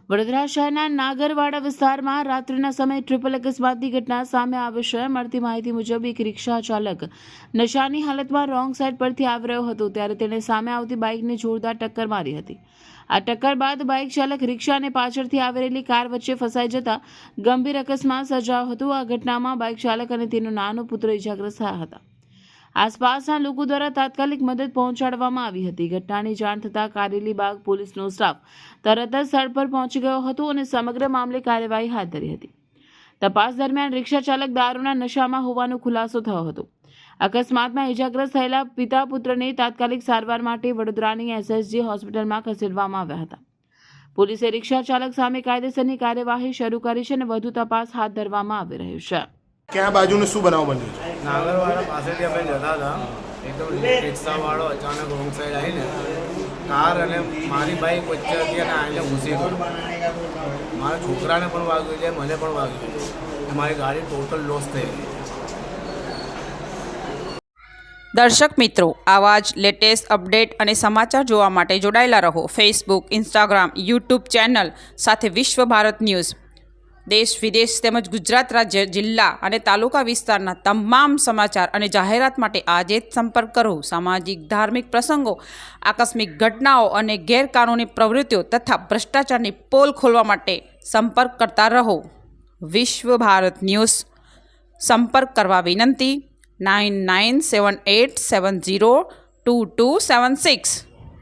વડોદરા શહેરના નાગરવાડા વિસ્તારમાં રાત્રિના સમયે ટ્રિપલ અકસ્માતની ઘટના સામે આવી છે। મળતી માહિતી મુજબ એક રિક્ષા ચાલક નશાની હાલતમાં રોંગ સાઈડ પરથી આવી રહ્યો હતો ત્યારે તેણે સામે આવતી બાઇકને જોરદાર ટક્કર મારી હતી। આ ટક્કર બાદ બાઇક ચાલક રિક્ષાને પાછળથી આવી રહેલી કાર વચ્ચે ફસાઈ જતા ગંભીર અકસ્માત સર્જાયો હતો। આ ઘટનામાં બાઇક ચાલક અને તેનો નાનો પુત્ર ઇજાગ્રસ્ત થયા હતા। આસપાસના લોકો દ્વારા તાત્કાલિક મદદ પહોંચાડવામાં આવી હતી। ઘટનાની જાણ થતાં કારેલીબાગ પોલીસનો સ્ટાફ તરત જ સ્થળ પર પહોંચી ગયો હતો અને સમગ્ર મામલે કાર્યવાહી હાથ ધરી હતી। તપાસ દરમિયાન રિક્ષા ચાલક દારૂના નશામાં હોવાનો ખુલાસો થયો હતો। અકસ્માતમાં ઇજાગ્રસ્ત થયેલા પિતા પુત્રને તાત્કાલિક સારવાર માટે વડોદરાની SSG હોસ્પિટલમાં ખસેડવામાં આવ્યા હતા। પોલીસે રિક્ષા ચાલક સામે કાયદેસરની કાર્યવાહી શરૂ કરી છે અને વધુ તપાસ હાથ ધરવામાં આવી રહી છે। ક્યાં બાજુનું શું બનાવ બન્યું છે? નાગરવાડા પાસેથી અમે જતા હતા, એકદમ રિક્ષાવાળો અચાનક રોંગ સાઈડ આવીને કાર અને મારી બાઇક વચ્ચે હતી અને આવીને ઘૂસી ગયો। મારા છોકરાને પણ વાગ્યું છે, મને પણ વાગ્યું છે। મારી ગાડી ટોટલ લોસ થઈ ગઈ। દર્શક મિત્રો, આવા જ લેટેસ્ટ અપડેટ અને સમાચાર જોવા માટે જોડાયેલા રહો ફેસબુક, ઇન્સ્ટાગ્રામ, યુટ્યુબ ચેનલ સાથે વિશ્વ ભારત ન્યૂઝ। દેશ વિદેશ તેમજ ગુજરાત રાજ્ય, જિલ્લા અને તાલુકા વિસ્તારના તમામ સમાચાર અને જાહેરાત માટે આજે જ સંપર્ક કરો। સામાજિક ધાર્મિક પ્રસંગો, આકસ્મિક ઘટનાઓ અને ગેરકાનૂની પ્રવૃત્તિઓ તથા ભ્રષ્ટાચારની પોલ ખોલવા માટે સંપર્ક કરતા રહો। વિશ્વ ભારત ન્યૂઝ સંપર્ક કરવા વિનંતી 9978702276।